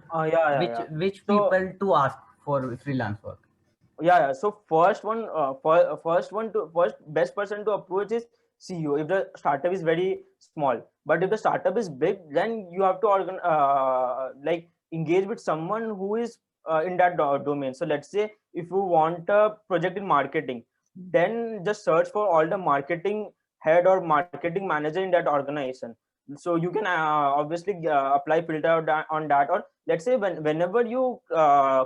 Which So, people to ask for freelance work? Yeah. So first best person to approach is CEO if the startup is very small. But if the startup is big, then you have to like engage with someone who is in that domain. So let's say if you want a project in marketing, then just search for all the marketing head or marketing manager in that organization. So you can obviously apply filter on that. Or let's say whenever you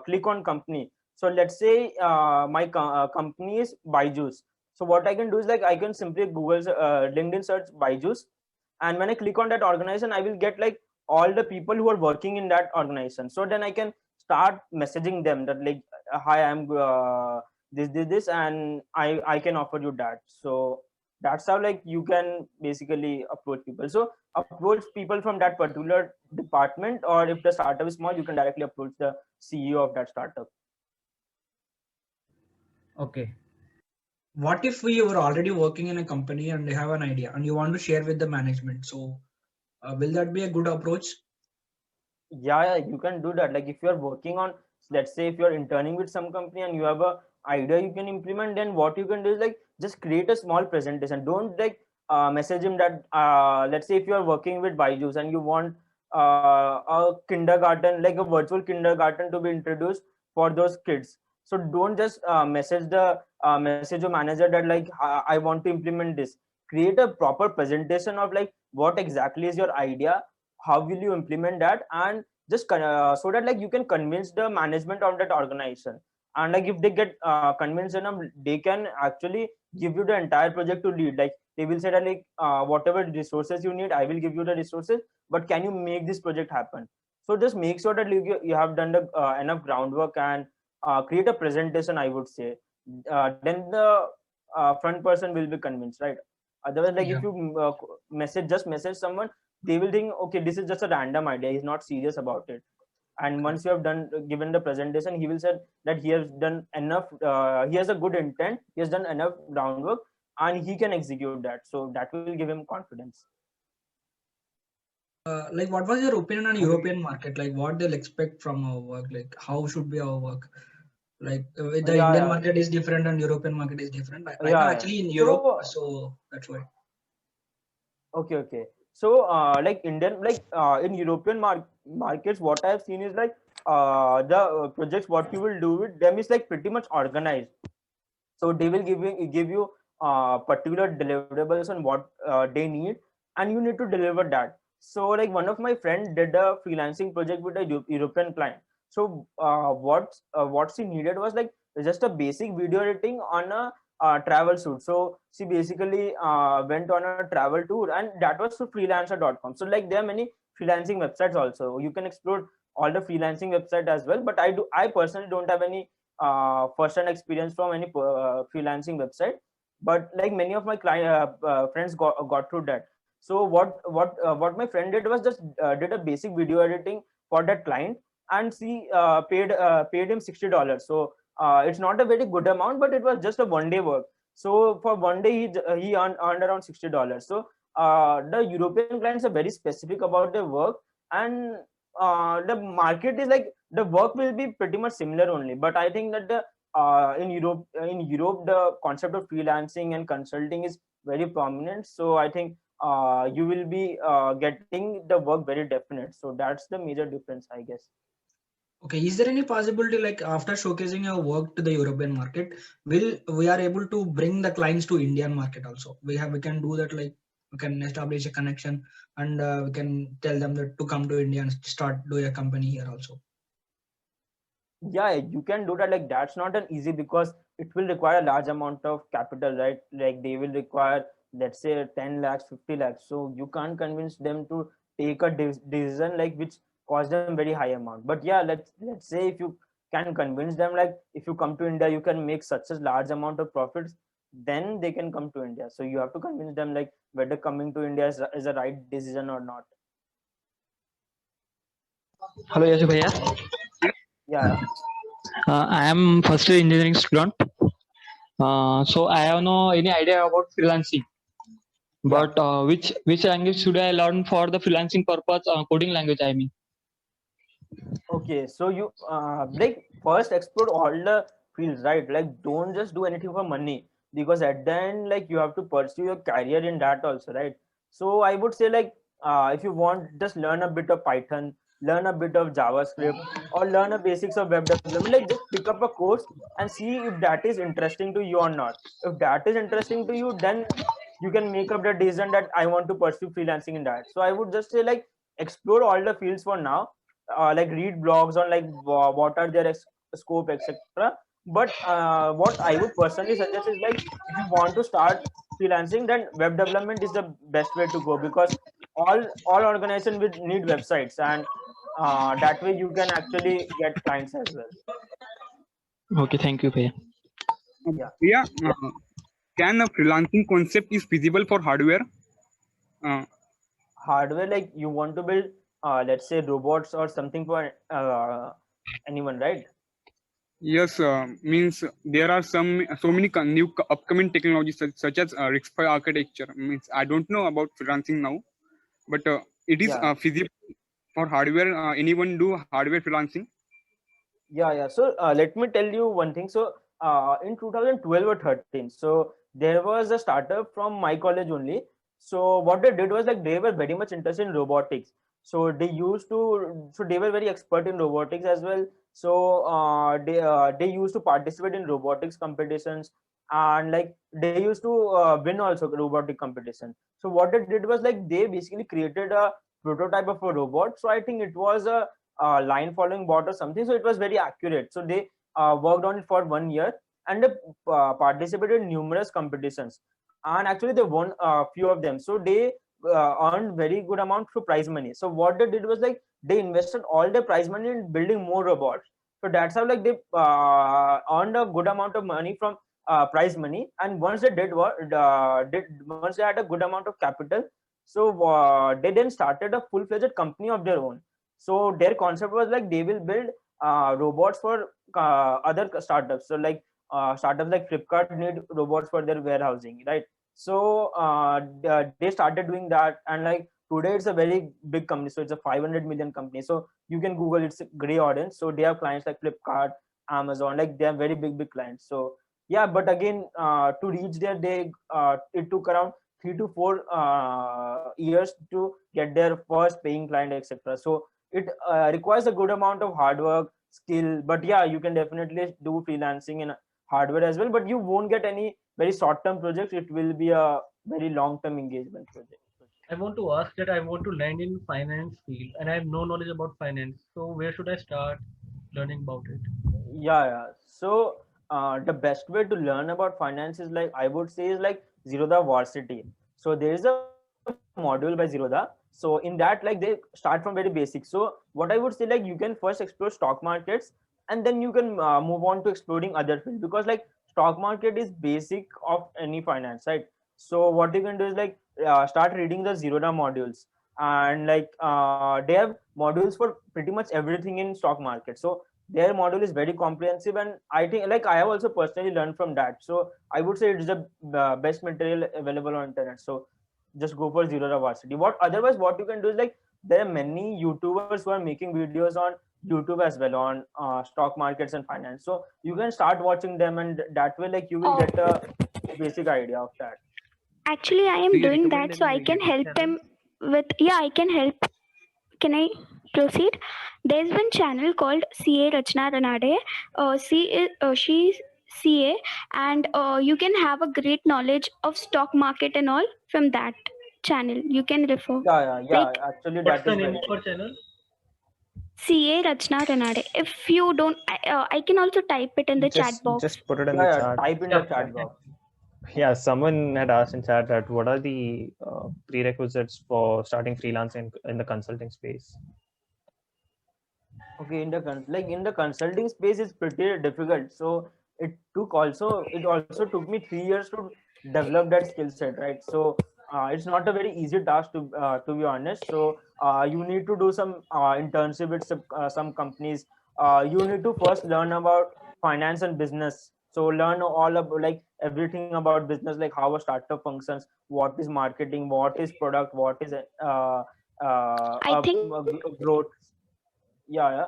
click on company, so let's say my company is Byju's. So what I can do is like I can simply Google LinkedIn search Byju's, and when I click on that organization, I will get like all the people who are working in that organization. So then I can start messaging them that like hi, I'm this, and I can offer you that. So that's how like you can basically approach people. So approach people from that particular department, or if the startup is small, you can directly approach the CEO of that startup. Okay. What if we were already working in a company and they have an idea and you want to share with the management? So will that be a good approach? Yeah, you can do that. Like if you're working on, let's say if you're interning with some company and you have a idea you can implement, then what you can do is like just create a small presentation. Don't like message him that let's say if you are working with Byju's and you want a kindergarten, like a virtual kindergarten to be introduced for those kids. So don't just message your manager that like I want to implement this. Create a proper presentation of like what exactly is your idea, how will you implement that, and just so that like you can convince the management of that organization. And like if they get convinced enough, they can actually give you the entire project to lead. Like they will say that like whatever resources you need, I will give you the resources, but can you make this project happen? So just make sure that you have done the enough groundwork and create a presentation, I would say. Then the front person will be convinced, right? Otherwise, like if you message someone, they will think, okay, this is just a random idea, he's not serious about it. And once you have done given the presentation, he will say that he has done enough, he has a good intent, he has done enough groundwork, and he can execute that. So that will give him confidence. Like, what was your opinion on European market? Like, what they'll expect from our work? Like, how should be our work? Like, the Indian market is different and European market is different. Right now, actually in Europe, so that's why. Okay. So, like Indian, like in European markets, what I have seen is like the projects. What you will do with them is like pretty much organized. So they will give you particular deliverables on what they need, and you need to deliver that. So, like one of my friend did a freelancing project with a European client. So, what she needed was like just a basic video editing on a travel shoot. So she basically went on a travel tour, and that was through freelancer.com. So like there are many freelancing websites also. You can explore all the freelancing website as well. But I personally don't have any first-hand experience from any freelancing website. But like many of my client friends got through that. So what my friend did was just did a basic video editing for that client, and she paid him $60. So it's not a very good amount, but it was just a 1 day work. So for 1 day, he earned around $60. So the European clients are very specific about their work, and the market is like the work will be pretty much similar only. But I think that the in Europe, the concept of freelancing and consulting is very prominent. So I think you will be getting the work very definite. So that's the major difference, I guess. Okay, is there any possibility, like after showcasing your work to the European market, we are able to bring the clients to Indian market also? We can do that, like we can establish a connection, and we can tell them that to come to India and start doing a company here also. Yeah, you can do that. Like that's not an easy, because it will require a large amount of capital, right? Like they will require, let's say, 10 lakhs, 50 lakhs. So you can't convince them to take a decision like which cost them very high amount. But yeah, let's say if you can convince them, like if you come to India you can make such a large amount of profits, then they can come to India. So you have to convince them like whether coming to India is a right decision or not. Hello, Yasu Bhaiya. Yeah. I am first year engineering student. So I have no any idea about freelancing. But which language should I learn for the freelancing purpose? Coding language, I mean. Okay, so you like first explore all the fields, right? Like don't just do anything for money, because at the end, like you have to pursue your career in that also, right? So I would say like if you want, just learn a bit of Python, learn a bit of JavaScript, or learn a basics of web development. Like just pick up a course and see if that is interesting to you or not. If that is interesting to you, then you can make up the decision that I want to pursue freelancing in that. So I would just say like explore all the fields for now, like read blogs on like what are their scope, etc. But what I would personally suggest is like if you want to start freelancing, then web development is the best way to go, because all organizations will need websites, and that way you can actually get clients as well. Okay, thank you, Bhaiya. Yeah. Can a freelancing concept is feasible for hardware? Hardware, like you want to build let's say robots or something for anyone, right? Yes, means there are so many new upcoming technologies such as RISC-V architecture. Means I don't know about freelancing now, but it is feasible for hardware. Anyone do hardware freelancing? Yeah. So let me tell you one thing. So in 2012 or 13, so there was a startup from my college only. So what they did was like they were very much interested in robotics. So they were very expert in robotics as well. So they used to participate in robotics competitions, and like they used to win also robotic competition. So what they did was like they basically created a prototype of a robot. So I think it was a line following bot or something. So it was very accurate. So they worked on it for 1 year, and they participated in numerous competitions, and actually they won a few of them. So they earned very good amount through prize money. So what they did was like they invested all their prize money in building more robots. So that's how like they earned a good amount of money from prize money. And once they once they had a good amount of capital, so they then started a full-fledged company of their own. So their concept was like they will build robots for other startups. So like startups like Flipkart need robots for their warehousing, right? So they started doing that, and like today it's a very big company. So it's a 500 million company. So you can Google, it's a great audience. So they have clients like Flipkart, Amazon, like they are very big clients. So yeah, but again, to reach there, it took around 3 to 4 years to get their first paying client, etc. So it requires a good amount of hard work, skill. But yeah, you can definitely do freelancing in hardware as well. But you won't get any very short-term projects. It will be a very long-term engagement project. I want to ask that I want to land in finance field and I have no knowledge about finance. So where should I start learning about it? Yeah. So the best way to learn about finance is like, I would say, is like Zerodha Varsity. So there is a module by Zerodha. So in that, like they start from very basic. So what I would say, like you can first explore stock markets, and then you can move on to exploring other fields, because like stock market is basic of any finance, right? So what you can do is like start reading the Zerodha modules, and like they have modules for pretty much everything in stock market. So their module is very comprehensive, and I think like I have also personally learned from that. So I would say it is the best material available on internet. So just go for Zerodha Varsity. What you can do is like there are many YouTubers who are making videos on YouTube as well on stock markets and finance. So you can start watching them, and that way like you will get a basic idea of that. Actually, I am Do you doing recommend that, so any I can YouTube help channel? him with. Yeah, I can help. Can I proceed? There's one channel called CA Rachna Ranade. She's CA, and you can have a great knowledge of stock market and all from that channel. You can refer. Yeah. Actually, What's that the is name very of good. our channel? CA Rachna Ranade. If you don't, I can also type it in the chat box. Just put it in the Yeah. chat. Type in the chat box. Yeah, someone had asked in chat that what are the prerequisites for starting freelancing in the consulting space? Okay, in the consulting space is pretty difficult. So it also took me 3 years to develop that skill set, right? So it's not a very easy task to be honest. So you need to do some internship with some companies. You need to first learn about finance and business. So learn all about like everything about business, like how a startup functions, what is marketing, what is product, what is I think growth. Yeah.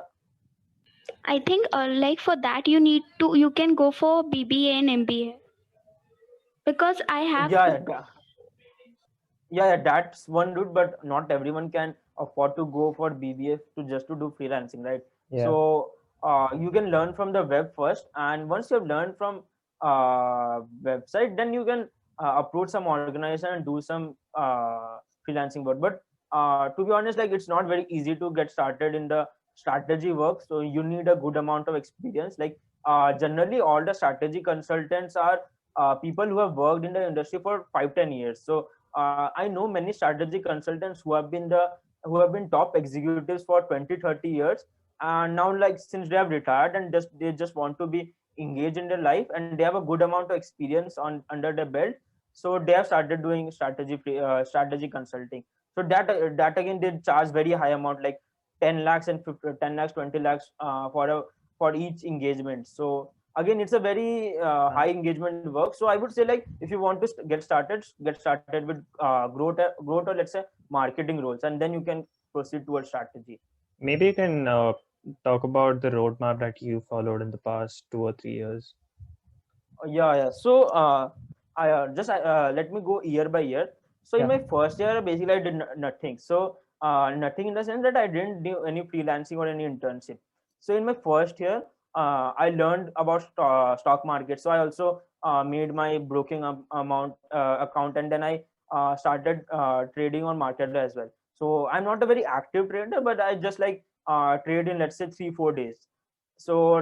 I think like for that you can go for BBA and MBA, because I have Yeah, that's one route, but not everyone can afford to go for BBA to do freelancing, right? Yeah. So you can learn from the web first, and once you have learned from website, then you can approach some organization and do some freelancing work. But to be honest, like it's not very easy to get started in the strategy work. So you need a good amount of experience. Like generally, all the strategy consultants are people who have worked in the industry for 5-10 years. So I know many strategy consultants who have been top executives for 20-30 years, and now like since they have retired and they just want to be engaged in their life, and they have a good amount of experience on under their belt. So they have started doing strategy consulting. So that again they charge very high amount, like 10 lakhs and 10 lakhs 20 lakhs for each engagement. So again it's a very high engagement work. So I would say like if you want to get started with growth or let's say marketing roles, and then you can proceed towards strategy. Maybe you can talk about the roadmap that you followed in the past 2 or 3 years. Yeah. So I just let me go year by year. So in Yeah. my first year basically I did nothing. So nothing in the sense that I didn't do any freelancing or any internship. So in my first year I learned about stock market. So I also made my broking amount account, and then I started trading on market as well. So I'm not a very active trader, but I just like trade in, let's say, 3-4 days. So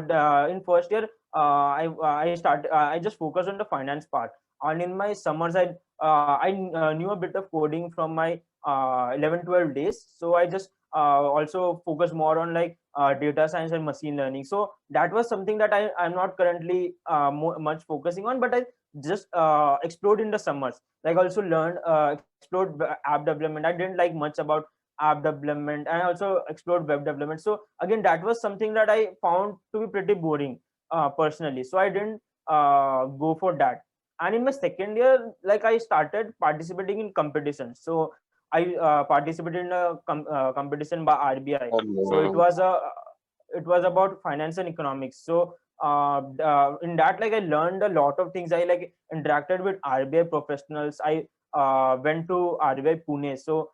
in first year I just focused on the finance part, and in my summers I knew a bit of coding from my 11-12 days. So I just also focused more on like data science and machine learning. So that was something that I'm not currently much focusing on, but I just explored in the summers. Like also learned explored app development. I didn't like much about app development, and I also explored web development. So again, that was something that I found to be pretty boring personally. So I didn't go for that. And in my second year, like I started participating in competitions. So I participated in a competition by RBI. So it was about finance and economics. So in that, like I learned a lot of things. I like interacted with RBI professionals. I went to RBI Pune. So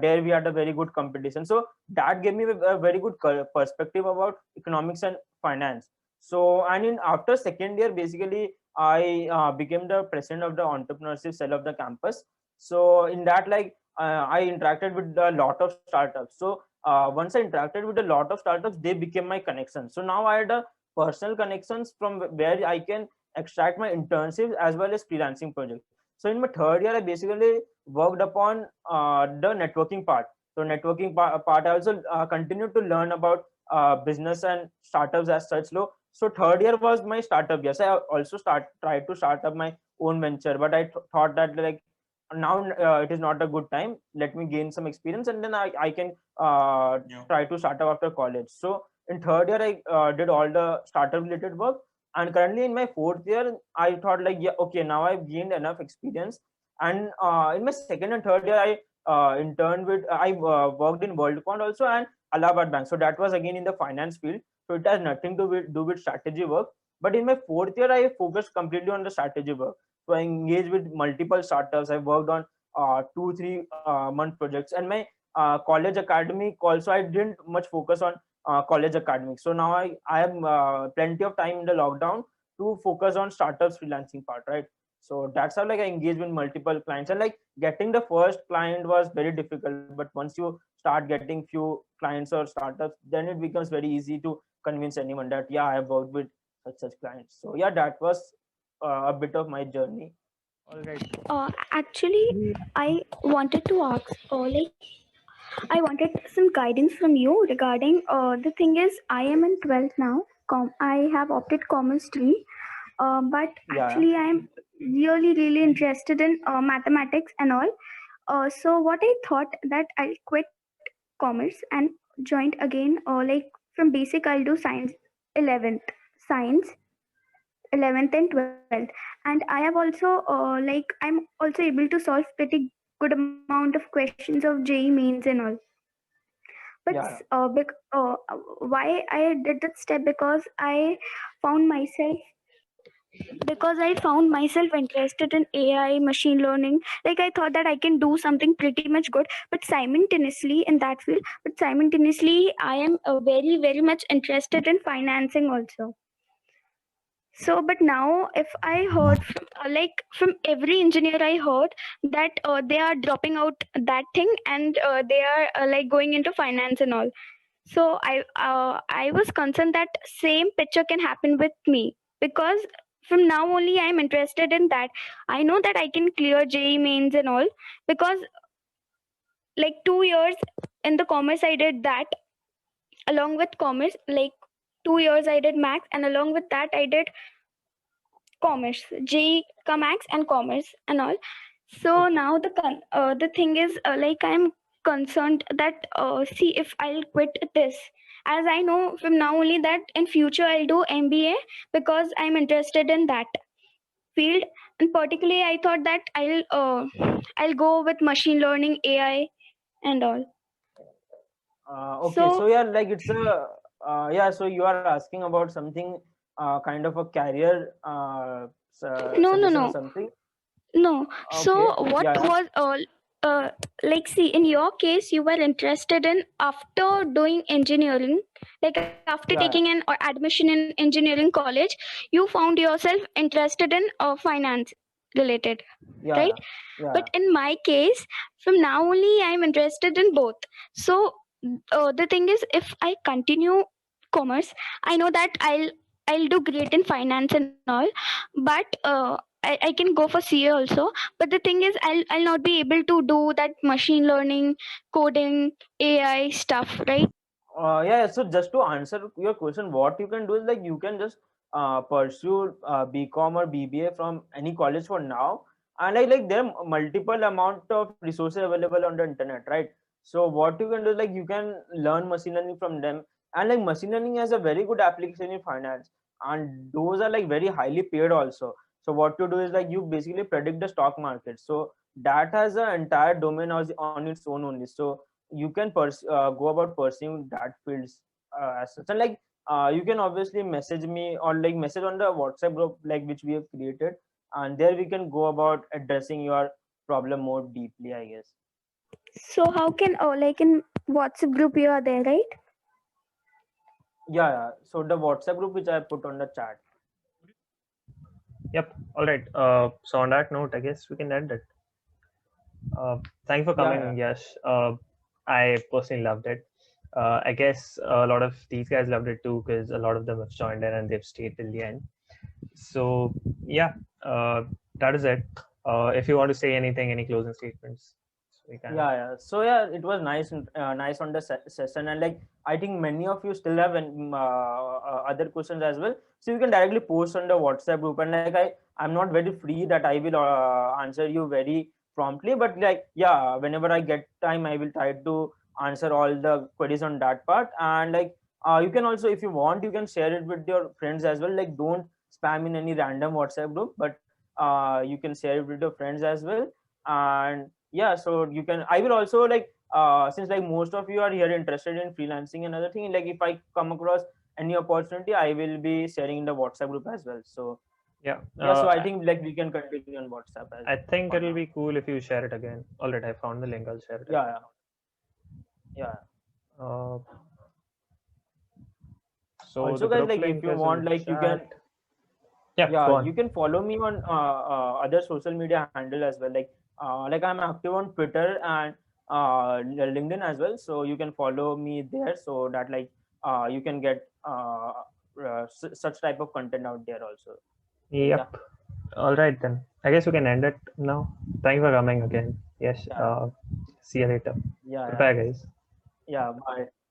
there we had a very good competition. So that gave me a very good perspective about economics and finance. So and in after second year, basically I became the president of the entrepreneurship cell of the campus. So in that, like I interacted with a lot of startups. So once I interacted with a lot of startups, they became my connection. So now I had a personal connections from where I can extract my internships as well as freelancing projects. So in my third year, I basically worked upon the networking part. So networking part, I also continued to learn about business and startups as such. So third year was my startup. Yes, I also tried to start up my own venture, but I thought that like now it is not a good time. Let me gain some experience, and then I can try to start up after college. So in third year, I did all the startup related work, and currently in my fourth year, I thought like, yeah, okay, now I've gained enough experience. And in my second and third year, I I worked in WorldCon also and Allahabad Bank. So that was again in the finance field. So it has nothing to do with strategy work. But in my fourth year, I focused completely on the strategy work. So I engaged with multiple startups. I worked on 2-3 month projects, and my college academic also, I didn't much focus on college academics. So now I have plenty of time in the lockdown to focus on startups freelancing part, right? So that's how like I engage with multiple clients, and like getting the first client was very difficult. But once you start getting few clients or startups, then it becomes very easy to convince anyone that yeah, I have worked with such clients. So yeah, that was a bit of my journey. All right. Actually, I wanted to ask, like, I wanted some guidance from you regarding the thing is, I am in 12th now. I have opted commerce stream, but Yeah. actually, I am really interested in mathematics and all. So, what I thought that I'll quit commerce and joined again, like from basic, I'll do science 11th, science 11th and 12th, and I have also like I'm also able to solve pretty good amount of questions of JEE mains and all. But Yeah. why I did that step, because found myself I found myself interested in AI, machine learning. Like I thought that I can do something pretty much good, but simultaneously in that field. But simultaneously, I am very much interested in financing also. So, but now if I heard from, like from every engineer, I heard that they are dropping out that thing, and they are like going into finance and all. So I was concerned that same picture can happen with me, because from now only I am interested in that. I know that I can clear JEE mains and all, because like 2 years in the commerce I did that. Along with commerce, like 2 years I did max, and along with that I did commerce, JEE, max and commerce and all. So now the thing is, like I'm concerned that see, if I'll quit this, as I know from now only that in future I'll do MBA, because I'm interested in that field, and particularly I thought that I'll go with machine learning, AI and all. Okay. So So yeah, like it's a yeah. So you are asking about something kind of a career no, suggestion or something. no. So Okay. what Yeah. was like, see, in your case you were interested in after doing engineering, like after taking Yeah. an or admission in engineering college, you found yourself interested in finance related, right? Yeah. But Yeah. in my case, from now only I'm interested in both. So the thing is, if I continue commerce, I know that I'll do great in finance and all, but I can go for CA also. But the thing is, I'll not be able to do that machine learning, coding, AI stuff, right? Yeah. So just to answer your question, what you can do is like you can just pursue BCom or BBA from any college for now, and like there are multiple amount of resources available on the internet, right? So what you can do, like you can learn machine learning from them, and like machine learning has a very good application in finance, and those are like very highly paid also. So what you do is like you basically predict the stock market. So that has an entire domain on its own only. So you can go about pursuing that fields as such. And like you can obviously message me or like message on the WhatsApp group like which we have created, and there we can go about addressing your problem more deeply, I guess. So how can like in WhatsApp group you are there, right? Yeah. So the WhatsApp group which I put on the chat. Yep. All right. So on that note, I guess we can end it. Thank you for coming, Yash. I personally loved it. I guess a lot of these guys loved it too because a lot of them have joined in and they've stayed till the end. So yeah, that is it. If you want to say anything, any closing statements, we can. Yeah. So yeah, it was nice on the session, and like I think many of you still have other questions as well. So you can directly post on the WhatsApp group, and like I'm not very free that I will answer you very promptly, but like yeah, whenever I get time, I will try to answer all the queries on that part. And like you can also, if you want, you can share it with your friends as well. Like don't spam in any random WhatsApp group, but you can share it with your friends as well. And yeah, so you can, I will also like since like most of you are here interested in freelancing and other thing, like if I come across any opportunity, I will be sharing in the WhatsApp group as well. So yeah, so I think like we can continue on WhatsApp as I think it'll be cool if you share it again. All right, I found the link. I'll share it. Yeah. So also guys, like if you want, like you can you can follow me on other social media handle as well. Like I'm active on Twitter and LinkedIn as well, so you can follow me there, so that like you can get such type of content out there also. Yep. Yeah. All right then. I guess we can end it now. Thank you for coming again. Yes. See you later. Yeah. Goodbye, guys. Yeah. Bye.